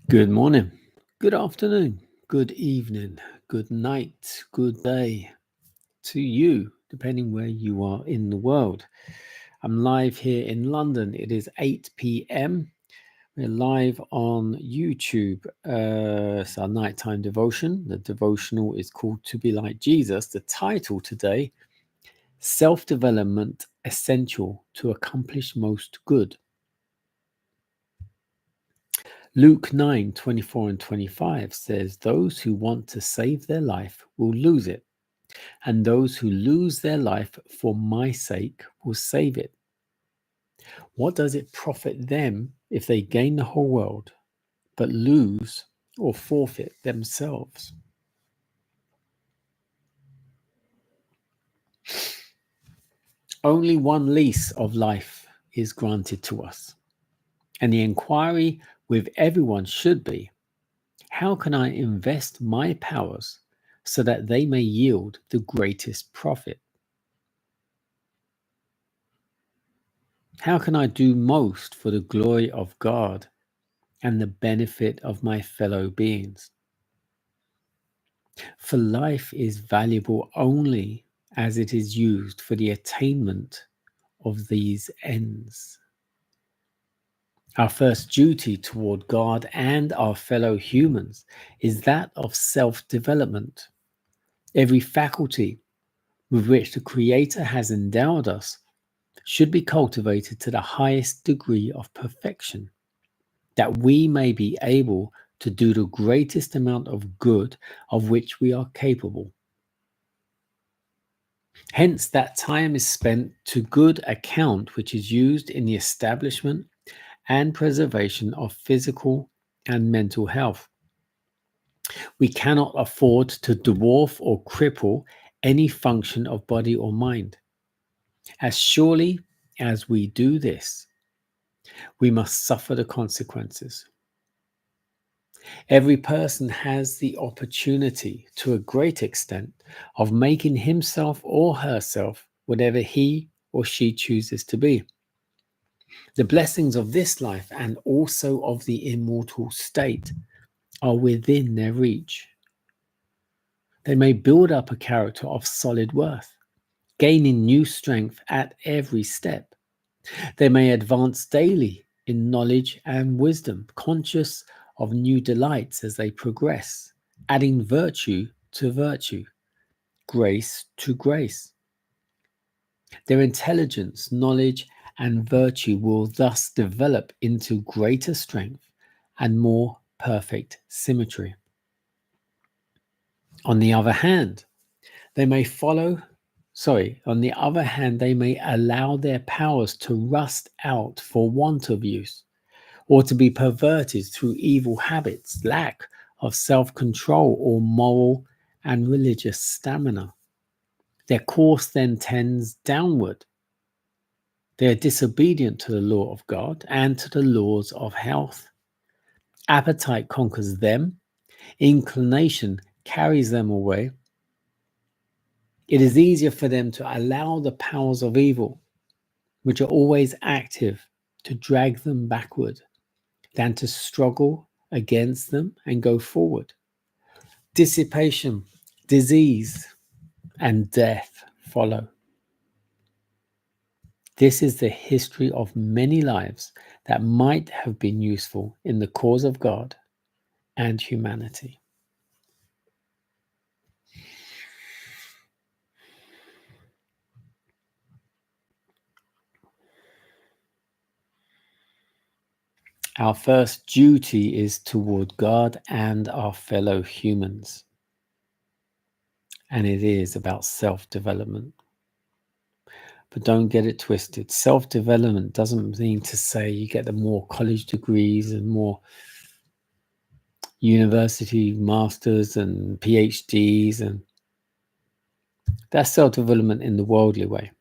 Good morning, good afternoon, good evening, good night, good day to you, depending where you are in the world. I'm live here in London. It is 8 p.m. We're live on YouTube. It's our nighttime devotion. The devotional is called To Be Like Jesus. The title today, Self-Development Essential to Accomplish Most Good. Luke 9:24 and 25 says, "Those who want to save their life will lose it, and those who lose their life for my sake will save it. What does it profit them if they gain the whole world, but lose or forfeit themselves?" Only one lease of life is granted to us, and the inquiry with everyone should be, how can I invest my powers so that they may yield the greatest profit? How can I do most for the glory of God and the benefit of my fellow beings? For life is valuable only as it is used for the attainment of these ends. Our first duty toward God and our fellow humans is that of self-development. Every faculty with which the Creator has endowed us should be cultivated to the highest degree of perfection, that we may be able to do the greatest amount of good of which we are capable. Hence, that time is spent to good account which is used in the establishment and preservation of physical and mental health. We cannot afford to dwarf or cripple any function of body or mind. As surely as we do this, we must suffer the consequences. Every person has the opportunity, to a great extent, of making himself or herself whatever he or she chooses to be. The blessings of this life and also of the immortal state are within their reach. They may build up a character of solid worth, gaining new strength at every step. They may advance daily in knowledge and wisdom, conscious of new delights as they progress, adding virtue to virtue, grace to grace. Their intelligence, knowledge, and virtue will thus develop into greater strength and more perfect symmetry. On the other hand, they may they may allow their powers to rust out for want of use, or to be perverted through evil habits, lack of self-control, or moral and religious stamina. Their course then tends downward. They are disobedient to the law of God and to the laws of health. Appetite conquers them, inclination carries them away. It is easier for them to allow the powers of evil, which are always active, to drag them backward than to struggle against them and go forward. Dissipation, disease, and death follow. This is the history of many lives that might have been useful in the cause of God and humanity. Our first duty is toward God and our fellow humans. And it is about self-development. But don't get it twisted. Self-development doesn't mean to say you get the more college degrees and more university masters and PhDs, and that's self-development in the worldly way.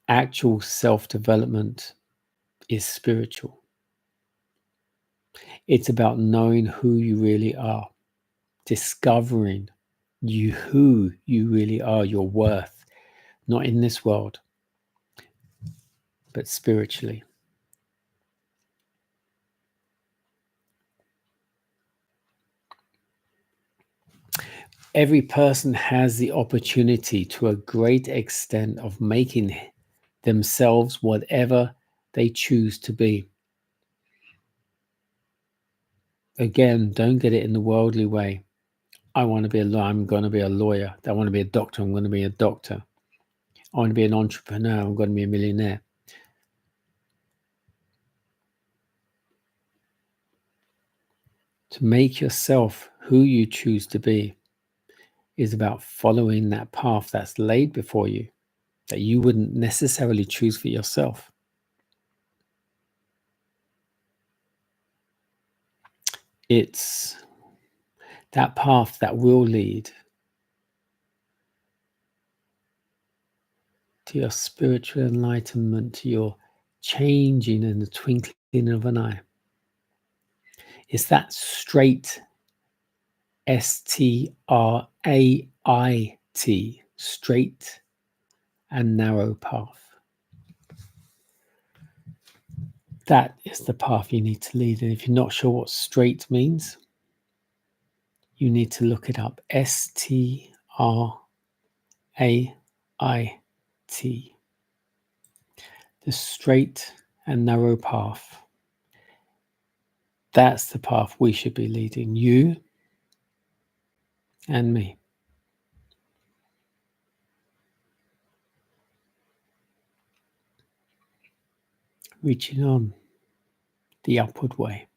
Actual self-development is spiritual. It's about knowing who you really are, discovering who you really are, your worth, not in this world, but spiritually. Every person has the opportunity to a great extent of making themselves whatever they choose to be. Again, don't get it in the worldly way. I want to be a lawyer. I'm going to be a lawyer. I want to be a doctor. I'm going to be a doctor. I want to be an entrepreneur. I'm going to be a millionaire. To make yourself who you choose to be is about following that path that's laid before you, that you wouldn't necessarily choose for yourself. It's that path that will lead to your spiritual enlightenment, to your changing in the twinkling of an eye. It's that straight, STRAIT, straight and narrow path. That is the path you need to lead. And if you're not sure what straight means, you need to look it up. STRAIT. The straight and narrow path. That's the path we should be leading, you and me. Reaching on the upward way.